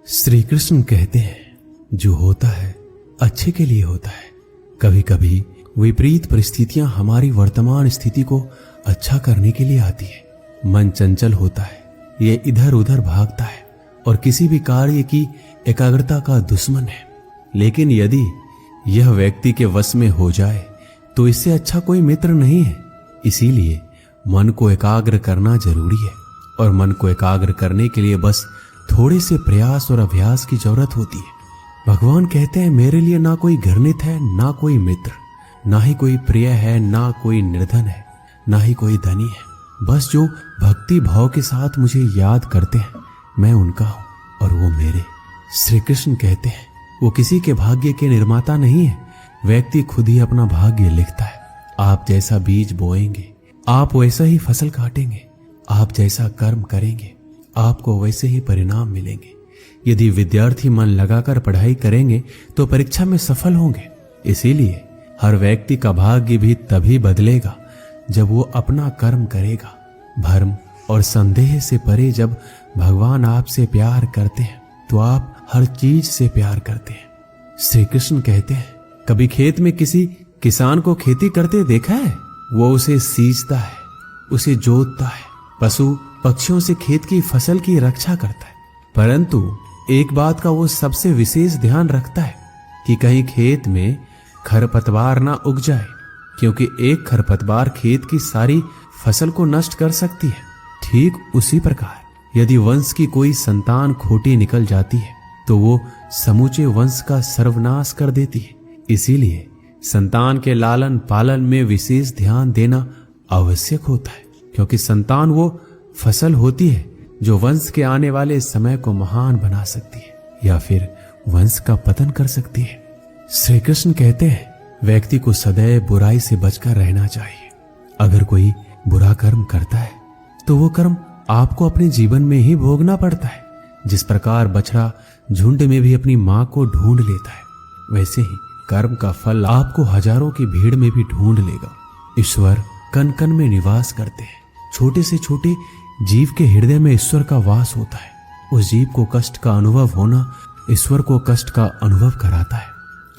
श्री कृष्ण कहते हैं, जो होता है अच्छे के लिए होता है। कभी कभी विपरीत परिस्थितियां हमारी वर्तमान स्थिति को अच्छा करने के लिए आती है। मन चंचल होता है, ये इधर उधर भागता है और किसी भी कार्य की एकाग्रता का दुश्मन है। लेकिन यदि यह व्यक्ति के वश में हो जाए तो इससे अच्छा कोई मित्र नहीं है। इसीलिए मन को एकाग्र करना जरूरी है और मन को एकाग्र करने के लिए बस थोड़े से प्रयास और अभ्यास की जरूरत होती है। भगवान कहते हैं, मेरे लिए ना कोई घृणित है, ना कोई मित्र, ना ही कोई प्रिय है, ना कोई निर्धन है, ना ही कोई धनी है। बस जो भक्ति भाव के साथ मुझे याद करते हैं, मैं उनका हूं और वो मेरे। श्री कृष्ण कहते हैं, वो किसी के भाग्य के निर्माता नहीं है। व्यक्ति खुद ही अपना भाग्य लिखता है। आप जैसा बीज बोएंगे, आप वैसा ही फसल काटेंगे। आप जैसा कर्म करेंगे, आपको वैसे ही परिणाम मिलेंगे। यदि विद्यार्थी मन लगाकर पढ़ाई करेंगे तो परीक्षा में सफल होंगे। इसीलिए हर व्यक्ति का भाग्य भी तभी बदलेगा जब वो अपना कर्म करेगा। भ्रम और संदेह से परे जब भगवान आपसे प्यार करते हैं तो आप हर चीज से प्यार करते हैं। श्री कृष्ण कहते हैं, कभी खेत में किसी किसान को खेती करते देखा है? वो उसे सींचता है, उसे जोतता है, पशु पक्षियों से खेत की फसल की रक्षा करता है। परंतु एक बात का वो सबसे विशेष ध्यान रखता है कि कहीं खेत में खरपतवार ना उग जाए, क्योंकि एक खरपतवार खेत की सारी फसल को नष्ट कर सकती है। ठीक उसी प्रकार यदि वंश की कोई संतान खोटी निकल जाती है तो वो समूचे वंश का सर्वनाश कर देती है। इसीलिए संतान के लालन पालन में विशेष ध्यान देना आवश्यक होता है, क्योंकि संतान वो फसल होती है जो वंश के आने वाले समय को महान बना सकती है या फिर वंश का पतन कर सकती है। श्री कृष्ण कहते हैं, व्यक्ति को सदैव बुराई से बचकर रहना चाहिए। अगर कोई बुरा कर्म करता है तो वो कर्म आपको अपने जीवन में ही भोगना पड़ता है। जिस प्रकार बछड़ा झुंड में भी अपनी मां को ढूंढ लेता है, वैसे ही कर्म का फल आपको हजारों की भीड़ में भी ढूंढ लेगा। ईश्वर कण कण में निवास करते हैं। छोटे से छोटे जीव के हृदय में ईश्वर का वास होता है। उस जीव को कष्ट का अनुभव होना ईश्वर को कष्ट का अनुभव कराता है।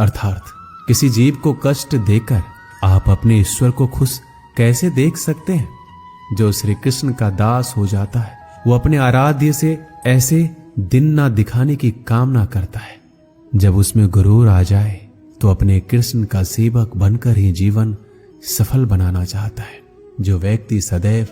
अर्थात किसी जीव को कष्ट देकर आप अपने ईश्वर को खुश कैसे देख सकते हैं? जो श्री कृष्ण का दास हो जाता है वो अपने आराध्य से ऐसे दिन ना दिखाने की कामना करता है। जब उसमें गुरूर आ जाए तो अपने कृष्ण का सेवक बनकर ही जीवन सफल बनाना चाहता है। जो व्यक्ति सदैव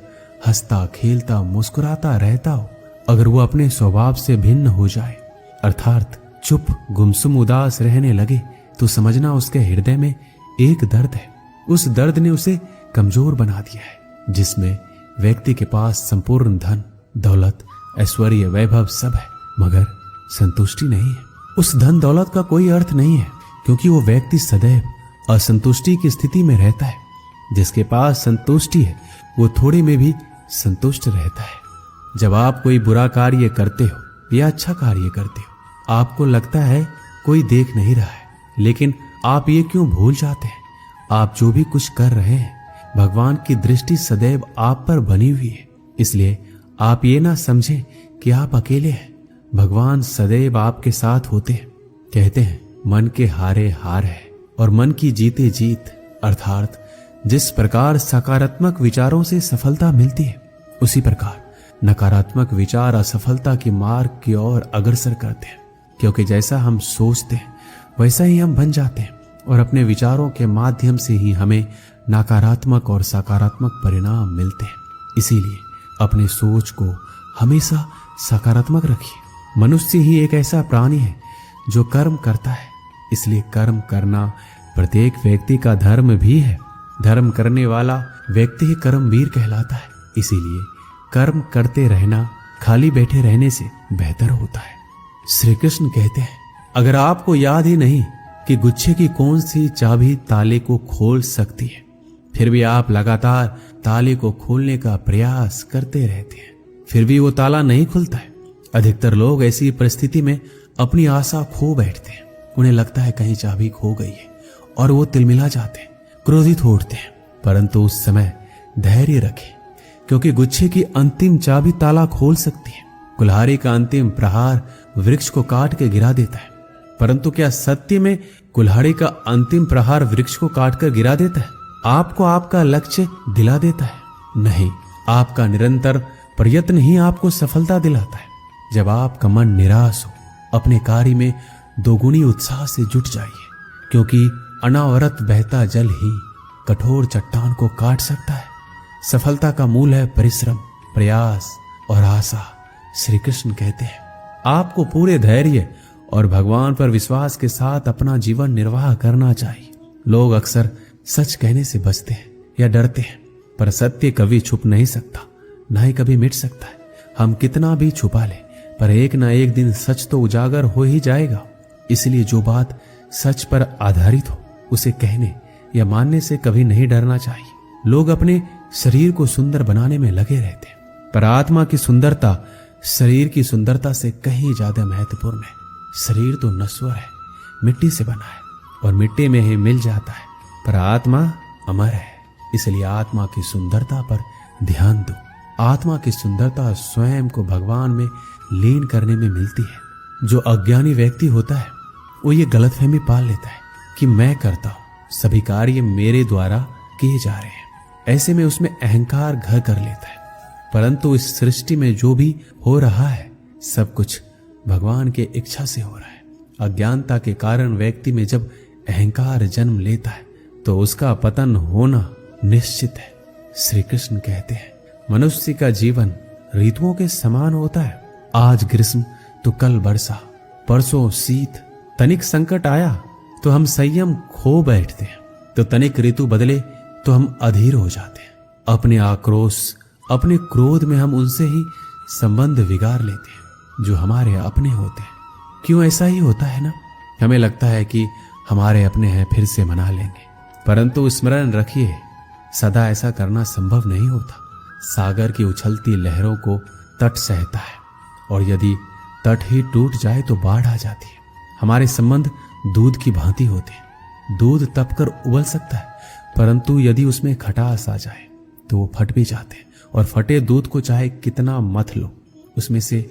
हंसता खेलता मुस्कुराता रहता हो, अगर वो अपने स्वभाव से भिन्न हो जाए, अर्थात चुप गुमसुम उदास रहने लगे, तो समझना उसके हृदय में एक दर्द है। उस दर्द ने उसे कमजोर बना दिया है। जिसमें व्यक्ति के पास संपूर्ण धन दौलत ऐश्वर्य वैभव सब है, मगर संतुष्टि नहीं है। उस धन दौलत का कोई अर्थ नहीं है, क्योंकि वो व्यक्ति सदैव असंतुष्टि की स्थिति में रहता है। जिसके पास संतुष्टि है वो थोड़े में भी संतुष्ट रहता है। जब आप कोई बुरा कार्य करते हो या अच्छा कार्य करते हो, आपको लगता है कोई देख नहीं रहा है, लेकिन आप ये क्यों भूल जाते हैं? आप जो भी कुछ कर रहे हैं, भगवान की दृष्टि सदैव आप पर बनी हुई है। इसलिए आप ये ना समझें कि आप अकेले हैं। भगवान सदैव आपके साथ होते हैं। कहते हैं, मन के हारे हार है और मन की जीते जीत। अर्थात जिस प्रकार सकारात्मक विचारों से सफलता मिलती है, उसी प्रकार नकारात्मक विचार असफलता के मार्ग की ओर अग्रसर करते हैं। क्योंकि जैसा हम सोचते हैं वैसा ही हम बन जाते हैं, और अपने विचारों के माध्यम से ही हमें नकारात्मक और सकारात्मक परिणाम मिलते हैं। इसीलिए अपने सोच को हमेशा सकारात्मक रखिए। मनुष्य ही एक ऐसा प्राणी है जो कर्म करता है, इसलिए कर्म करना प्रत्येक व्यक्ति का धर्म भी है। धर्म करने वाला व्यक्ति ही कर्मवीर कहलाता है। इसीलिए कर्म करते रहना खाली बैठे रहने से बेहतर होता है। श्री कृष्ण कहते हैं, अगर आपको याद ही नहीं कि गुच्छे की कौन सी चाबी ताले को खोल सकती है, फिर भी आप लगातार ताले को खोलने का प्रयास करते रहते हैं, फिर भी वो ताला नहीं खुलता है। अधिकतर लोग ऐसी परिस्थिति में अपनी आशा खो बैठते हैं। उन्हें लगता है कहीं चाबी खो गई है और वो तिलमिला जाते हैं, क्रोधित हो उठते हैं। परंतु उस समय धैर्य रखें, क्योंकि गुच्छे की अंतिम चाबी ताला खोल सकती है। कुल्हाड़ी का अंतिम प्रहार वृक्ष को काट के गिरा देता है, परंतु क्या सत्य में कुल्हाड़ी का अंतिम प्रहार वृक्ष को काटकर गिरा देता है? आपको आपका लक्ष्य दिला देता है? नहीं, आपका निरंतर प्रयत्न ही आपको सफलता दिलाता है। जब आपका मन निराश हो, अपने कार्य में दोगुनी उत्साह से जुट जाइए, क्योंकि अनावरत बहता जल ही कठोर चट्टान को काट सकता है। सफलता का मूल है परिश्रम, प्रयास और आशा। श्री कृष्ण कहते हैं, आपको पूरे धैर्य और भगवान पर विश्वास के साथ अपना जीवन निर्वाह करना चाहिए। लोग अक्सर सच कहने से बचते हैं या डरते हैं, पर सत्य कभी छुप नहीं सकता, ना ही कभी मिट सकता है। हम कितना भी छुपा लें, पर एक ना एक दिन सच तो उजागर हो ही जाएगा। इसलिए जो बात सच पर आधारित हो, उसे कहने या मानने से कभी नहीं डरना चाहिए। लोग अपने शरीर को सुंदर बनाने में लगे रहते हैं, पर आत्मा की सुंदरता शरीर की सुंदरता से कहीं ज्यादा महत्वपूर्ण है। शरीर तो नश्वर है, मिट्टी से बना है और मिट्टी में ही मिल जाता है, पर आत्मा अमर है। इसलिए आत्मा की सुंदरता पर ध्यान दो। आत्मा की सुंदरता स्वयं को भगवान में लीन करने में मिलती है। जो अज्ञानी व्यक्ति होता है, वो ये गलतफहमी पाल लेता है कि मैं करता हूं, सभी कार्य मेरे द्वारा किए जा रहे हैं। ऐसे में उसमें अहंकार घर कर लेता है। परंतु इस सृष्टि में जो भी हो रहा है, सब कुछ भगवान के इच्छा से हो रहा है। अज्ञानता के कारण व्यक्ति में जब अहंकार जन्म लेता है, तो उसका पतन होना निश्चित है। श्री कृष्ण कहते हैं, मनुष्य का जीवन ऋतुओं के समान होता है। आज ग्रीष्म तो कल वर्षा, परसों शीत। तनिक संकट आया तो हम संयम खो बैठते हैं, तो तनिक ऋतु बदले तो हम अधीर हो जाते हैं। अपने आक्रोश, अपने क्रोध में हम उनसे ही संबंध बिगाड़ लेते हैं जो हमारे अपने होते हैं। क्यों ऐसा ही होता है ना? हमें लगता है कि हमारे अपने हैं, फिर से मना लेंगे, परंतु स्मरण रखिए, सदा ऐसा करना संभव नहीं होता। सागर की उछलती लहरों को तट सहता है, और यदि तट ही टूट जाए तो बाढ़ आ जाती है। हमारे संबंध दूध की भांति होते हैं। दूध तपकर उबल सकता है, परंतु यदि उसमें खटास आ जाए तो वो फट भी जाते हैं, और फटे दूध को चाहे कितना मथ लो, उसमें से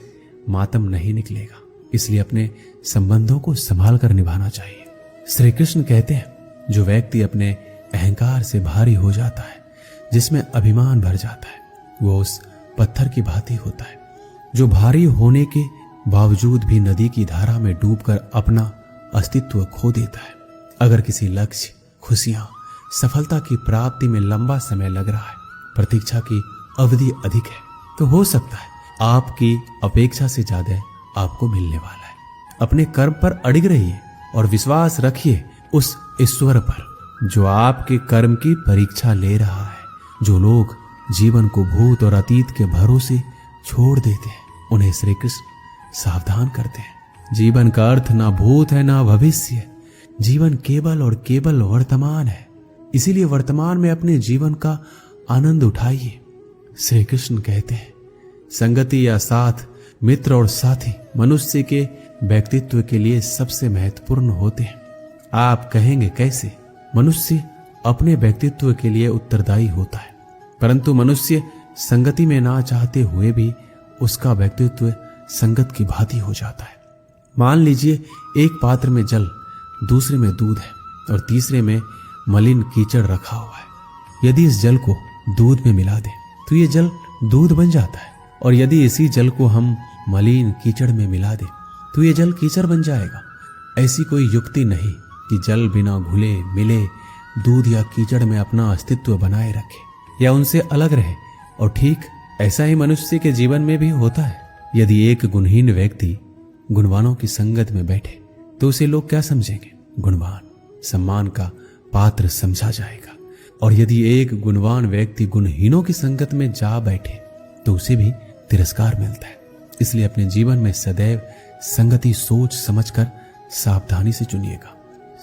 मातम नहीं निकलेगा। इसलिए अपने संबंधों को संभाल कर निभाना चाहिए। श्री कृष्ण कहते हैं, जो व्यक्ति अपने अहंकार से भारी हो जाता है, जिसमें अभिमान भर जाता है, वो उस पत्थर की भांति होता है जो भारी होने के बावजूद भी नदी की धारा में डूबकर अपना अस्तित्व खो देता है। अगर किसी लक्ष्य, खुशियां, सफलता की प्राप्ति में लंबा समय लग रहा है, प्रतीक्षा की अवधि अधिक है, तो हो सकता है आपकी अपेक्षा से ज्यादा आपको मिलने वाला है। अपने कर्म पर अड़िग रहिए और विश्वास रखिए उस ईश्वर पर जो आपके कर्म की परीक्षा ले रहा है। जो लोग जीवन को भूत और अतीत के भरोसे छोड़ देते हैं, उन्हें श्री कृष्ण सावधान करते हैं। जीवन का अर्थ ना भूत है ना भविष्य। जीवन केवल और केवल वर्तमान है। इसीलिए वर्तमान में अपने जीवन का आनंद उठाइए। श्री कृष्ण कहते हैं, संगति या साथ, मित्र और साथी मनुष्य के व्यक्तित्व के लिए सबसे महत्वपूर्ण होते हैं। आप कहेंगे कैसे? मनुष्य अपने व्यक्तित्व के लिए उत्तरदायी होता है, परंतु मनुष्य संगति में ना चाहते हुए भी उसका व्यक्तित्व संगत की भांति हो जाता है। मान लीजिए एक पात्र में जल, दूसरे में दूध है और तीसरे में मलिन कीचड़ रखा हुआ है। यदि इस जल को दूध में मिला दें तो ये जल दूध बन जाता है, और यदि इसी जल को हम मलिन कीचड़ में मिला दें तो ये जल कीचड़ बन जाएगा। ऐसी कोई युक्ति नहीं कि जल बिना घुले मिले दूध या कीचड़ में अपना अस्तित्व बनाए रखे या उनसे अलग रहे। और ठीक ऐसा ही मनुष्य के जीवन में भी होता है। यदि एक गुणहीन व्यक्ति गुणवानों की संगत में बैठे तो उसे लोग क्या समझेंगे? गुणवान, सम्मान का पात्र समझा जाएगा। और यदि एक गुणवान व्यक्ति गुणहीनों की संगत में जा बैठे तो उसे भी तिरस्कार मिलता है। इसलिए अपने जीवन में सदैव संगति सोच समझकर सावधानी से चुनिएगा।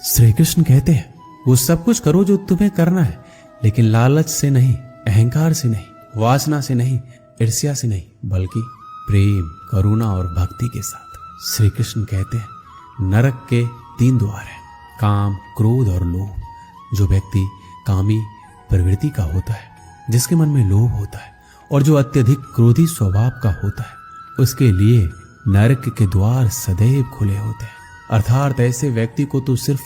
श्री कृष्ण कहते हैं, वो सब कुछ करो जो तुम्हें करना है, लेकिन लालच से नहीं, अहंकार से नहीं, वासना से नहीं, ईर्ष्या से नहीं, बल्कि प्रेम, करुणा और भक्ति के साथ। श्री कृष्ण कहते हैं, नरक के 3 द्वार हैं, काम, क्रोध और लोभ। जो व्यक्ति कामी प्रवृत्ति का होता है, जिसके मन में लोभ होता है, और जो अत्यधिक क्रोधी स्वभाव का होता है, उसके लिए नरक के द्वार सदैव खुले होते हैं। अर्थात ऐसे व्यक्ति को तो सिर्फ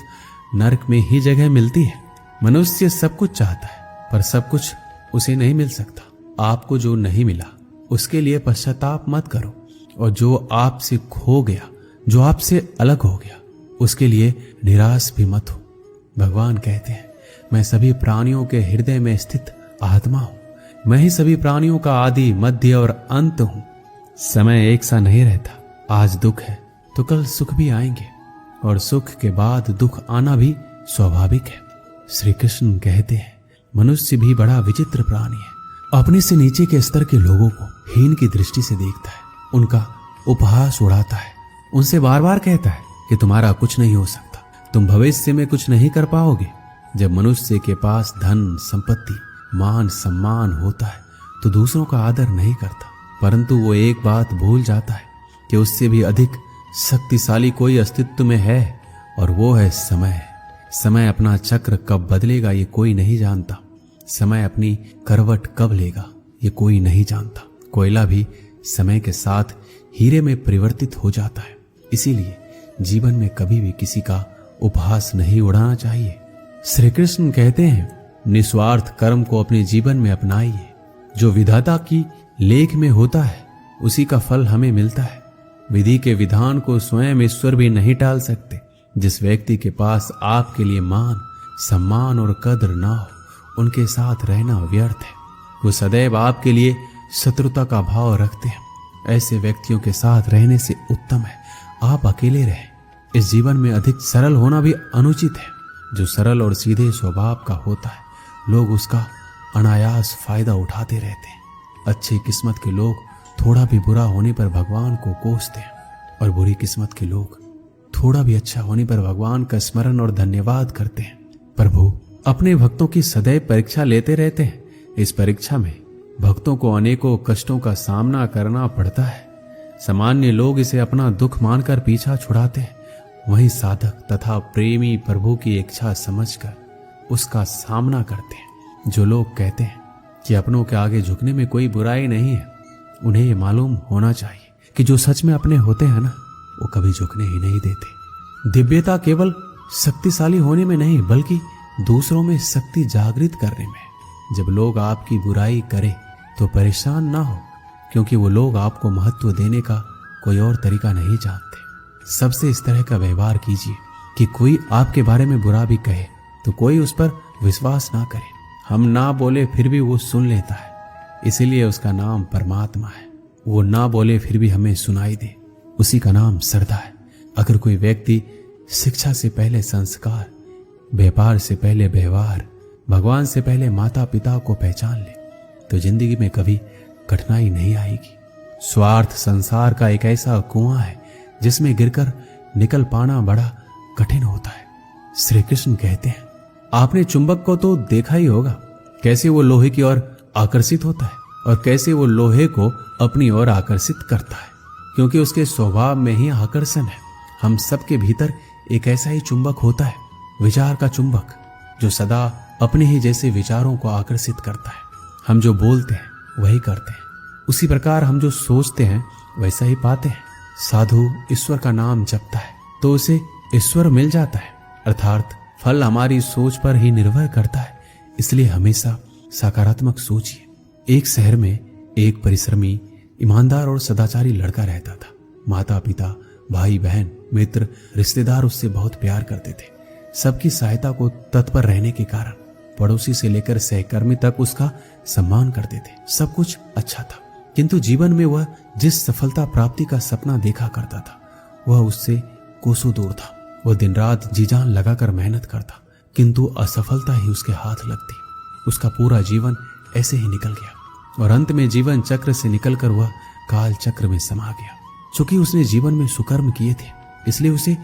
नरक में ही जगह मिलती है। मनुष्य सब कुछ चाहता है पर सब कुछ उसे नहीं मिल सकता। आपको जो नहीं मिला उसके लिए पश्चाताप मत करो, और जो आपसे खो गया, जो आपसे अलग हो गया, उसके लिए निराश भी मत हो। भगवान कहते हैं, मैं सभी प्राणियों के हृदय में स्थित आत्मा हूं। मैं ही सभी प्राणियों का आदि, मध्य और अंत हूं। समय एक सा नहीं रहता। आज दुख है तो कल सुख भी आएंगे, और सुख के बाद दुख आना भी स्वाभाविक है। श्री कृष्ण कहते हैं, मनुष्य भी बड़ा विचित्र प्राणी है। अपने से नीचे के स्तर के लोगों को हीन की दृष्टि से देखता है, उनका उपहास उड़ाता है, उनसे बार बार कहता है कि तुम्हारा कुछ नहीं हो सकता, तुम भविष्य में कुछ नहीं कर पाओगे। जब मनुष्य के पास धन, संपत्ति, मान, सम्मान होता है तो दूसरों का आदर नहीं करता, परंतु वो एक बात भूल जाता है कि उससे भी अधिक शक्तिशाली कोई अस्तित्व में है, और वो है समय। समय अपना चक्र कब बदलेगा ये कोई नहीं जानता। समय अपनी करवट कब लेगा ये कोई नहीं जानता। कोयला भी समय के साथ हीरे में परिवर्तित हो जाता है। इसीलिए जीवन में कभी भी किसी का उपहास नहीं उड़ाना चाहिए। श्री कृष्ण कहते हैं, निस्वार्थ कर्म को अपने जीवन में अपनाइए। जो विधाता की लेख में होता है उसी का फल हमें मिलता है। विधि के विधान को स्वयं ईश्वर भी नहीं टाल सकते। जिस व्यक्ति के पास आपके लिए मान, सम्मान और कदर ना हो, उनके साथ रहना व्यर्थ है। वो सदैव आपके लिए शत्रुता का भाव रखते हैं। ऐसे व्यक्तियों के साथ रहने से उत्तम है आप अकेले रहें। इस जीवन में अधिक सरल होना भी अनुचित है। जो सरल और सीधे स्वभाव का होता है, लोग उसका अनायास फायदा उठाते रहते हैं। अच्छी किस्मत के लोग थोड़ा भी बुरा होने पर भगवान को कोसते हैं, और बुरी किस्मत के लोग थोड़ा भी अच्छा होने पर भगवान का स्मरण और धन्यवाद करते हैं। प्रभु अपने भक्तों की सदैव परीक्षा लेते रहते हैं। इस परीक्षा में भक्तों को अनेकों कष्टों का सामना करना पड़ता है। सामान्य लोग इसे अपना दुख मानकर पीछा छुड़ाते हैं, वहीं साधक तथा प्रेमी प्रभु की इच्छा समझकर उसका सामना करते हैं। जो लोग कहते हैं कि अपनों के आगे झुकने में कोई बुराई नहीं है, उन्हें ये मालूम होना चाहिए कि जो सच में अपने होते हैं ना, वो कभी झुकने ही नहीं देते। दिव्यता केवल शक्तिशाली होने में नहीं, बल्कि दूसरों में शक्ति जागृत करने में। जब लोग आपकी बुराई करें तो परेशान ना हो, क्योंकि वो लोग आपको महत्व देने का कोई और तरीका नहीं जानते। सबसे इस तरह का व्यवहार कीजिए कि कोई आपके बारे में बुरा भी कहे तो कोई उस पर विश्वास ना करे। हम ना बोले फिर भी वो सुन लेता है, इसीलिए उसका नाम परमात्मा है। वो ना बोले फिर भी हमें सुनाई दे, उसी का नाम श्रद्धा है। अगर कोई व्यक्ति शिक्षा से पहले संस्कार, व्यापार से पहले व्यवहार, भगवान से पहले माता पिता को पहचान ले तो जिंदगी में कभी कठिनाई नहीं आएगी। स्वार्थ संसार का एक ऐसा कुआं है जिसमें गिरकर निकल पाना बड़ा कठिन होता है। श्री कृष्ण कहते हैं, आपने चुंबक को तो देखा ही होगा, कैसे वो लोहे की ओर आकर्षित होता है और कैसे वो लोहे को अपनी ओर आकर्षित करता है, क्योंकि उसके स्वभाव में ही आकर्षण है। हम सबके भीतर एक ऐसा ही चुंबक होता है, विचार का चुंबक, जो सदा अपने ही जैसे विचारों को आकर्षित करता है। हम जो बोलते हैं वही करते हैं, उसी प्रकार हम जो सोचते हैं वैसा ही पाते हैं। साधु ईश्वर का नाम जपता है तो उसे ईश्वर मिल जाता है, अर्थात फल हमारी सोच पर ही निर्भर करता है। इसलिए हमेशा सकारात्मक सोचिए। एक शहर में एक परिश्रमी, ईमानदार और सदाचारी लड़का रहता था। माता पिता, भाई बहन, मित्र, रिश्तेदार उससे बहुत प्यार करते थे। सबकी सहायता को तत्पर रहने के कारण पड़ोसी से लेकर सहकर्मी तक उसका सम्मान करते थे। सब कुछ अच्छा था, किंतु जीवन में वह जिस सफलता प्राप्ति का सपना देखा करता था वह उससे कोसों दूर था। वह दिन रात जी जान लगाकर मेहनत करता, किंतु असफलता ही उसके हाथ लगती। उसका पूरा जीवन ऐसे ही निकल गया और अंत में जीवन चक्र से निकलकर वह काल चक्र में समा गया। चूंकि उसने जीवन में सुकर्म किए थे, इसलिए उसे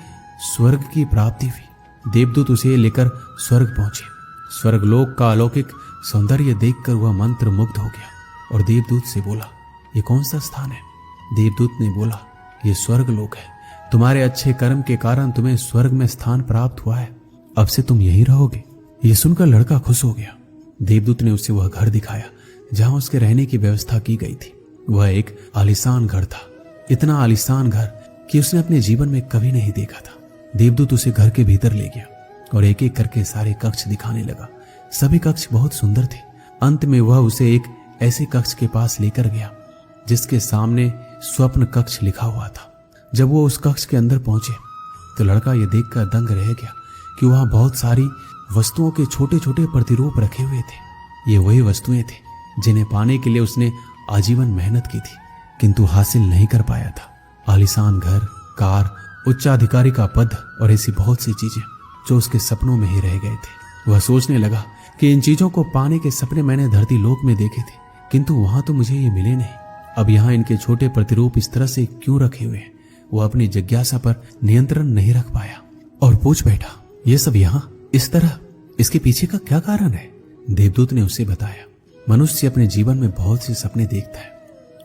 स्वर्ग की प्राप्ति हुई। देवदूत उसे लेकर स्वर्ग पहुंचे। स्वर्गलोक का अलौकिक सौंदर्य देखकर वह मंत्र मुग्ध हो गया और देवदूत से बोला, ये कौन सा स्थान है? देवदूत ने बोला, ये स्वर्गलोक है। तुम्हारे अच्छे कर्म के कारण तुम्हें स्वर्ग में स्थान प्राप्त हुआ है, अब से तुम यहीं रहोगे। ये सुनकर लड़का खुश हो गया। देवदूत ने उसे वह घर दिखाया जहां उसके रहने की व्यवस्था की गई थी। वह एक आलीशान घर था। इतना आलीशान घर कि उसने अपने जीवन में कभी नहीं देखा था। देवदूत उसे घर के भीतर ले गया और एक एक करके सारे कक्ष दिखाने लगा। सभी कक्ष बहुत सुंदर थे। अंत में वह उसे एक ऐसे कक्ष के पास लेकर गया जिसके सामने स्वप्न कक्ष लिखा हुआ था। जब वो उस कक्ष के अंदर पहुंचे तो लड़का यह देखकर दंग रह गया कि वहां बहुत सारी वस्तुओं के छोटे छोटे प्रतिरूप रखे हुए थे। ये वही वस्तुएं थे जिन्हें पाने के लिए उसने आजीवन मेहनत की थी किंतु हासिल नहीं कर पाया था। आलीशान घर, कार, उच्चाधिकारी का पद और ऐसी बहुत सी चीजें जो उसके सपनों में ही रह गए थे। वह सोचने लगा कि इन चीजों को पाने के सपने मैंने धरती लोक में देखे थे किंतु वहां तो मुझे ये मिले नहीं। अब यहाँ इनके छोटे प्रतिरूप इस तरह से क्यों रखे हुए हैं? वो अपनी जिज्ञासा पर नियंत्रण नहीं रख पाया और पूछ बैठा, ये सब यहाँ इस तरह, इसके पीछे का क्या कारण है? देवदूत ने उसे बताया, मनुष्य अपने जीवन में बहुत से सपने देखता है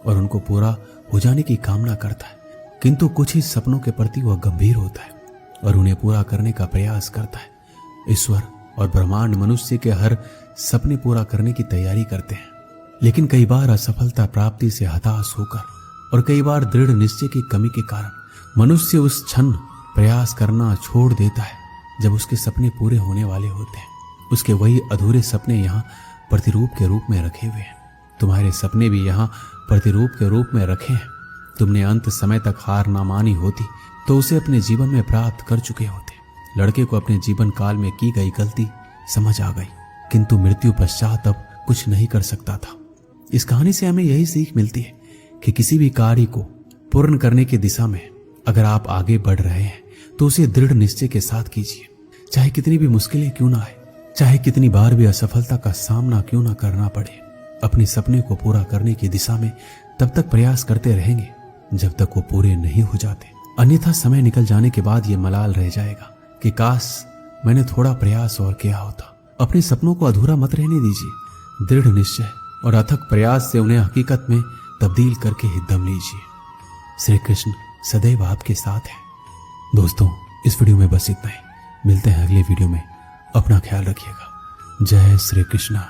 और उनको पूरा हो जाने की कामना करता है किंतु कुछ ही सपनों के प्रति वह गंभीर होता है और उन्हें पूरा करने का प्रयास करता है। ईश्वर और ब्रह्मांड मनुष्य के हर सपने पूरा करने की तैयारी करते हैं, लेकिन कई बार असफलता प्राप्ति से हताश होकर और कई बार दृढ़ निश्चय की कमी के कारण मनुष्य उस क्षण प्रयास करना छोड़ देता है जब उसके सपने पूरे होने वाले होते हैं। उसके वही अधूरे सपने यहाँ प्रतिरूप के रूप में रखे हुए हैं। तुम्हारे सपने भी यहाँ प्रतिरूप के रूप में रखे हैं। तुमने अंत समय तक हार ना मानी होती तो उसे अपने जीवन में प्राप्त कर चुके होते। लड़के को अपने जीवन काल में की गई गलती समझ आ गई किंतु मृत्यु पश्चात अब कुछ नहीं कर सकता था। इस कहानी से हमें यही सीख मिलती है कि किसी भी कार्य को पूर्ण करने की दिशा में अगर आप आगे बढ़ रहे हैं तो उसे दृढ़ निश्चय के साथ कीजिए। चाहे कितनी भी मुश्किलें क्यों ना आए, चाहे कितनी बार भी असफलता का सामना क्यों ना करना पड़े, अपने सपने को पूरा करने की दिशा में तब तक प्रयास करते रहेंगे जब तक वो पूरे नहीं हो जाते। अन्यथा समय निकल जाने के बाद ये मलाल रह जाएगा कि काश मैंने थोड़ा प्रयास और किया होता। अपने सपनों को अधूरा मत रहने दीजिए। दृढ़ निश्चय और अथक प्रयास से उन्हें हकीकत में तब्दील करके ही दम लीजिए। श्री कृष्ण सदैव आपके साथ है। दोस्तों, इस वीडियो में बस इतना ही। मिलते हैं अगले वीडियो में। अपना ख्याल रखिएगा। जय श्री कृष्ण।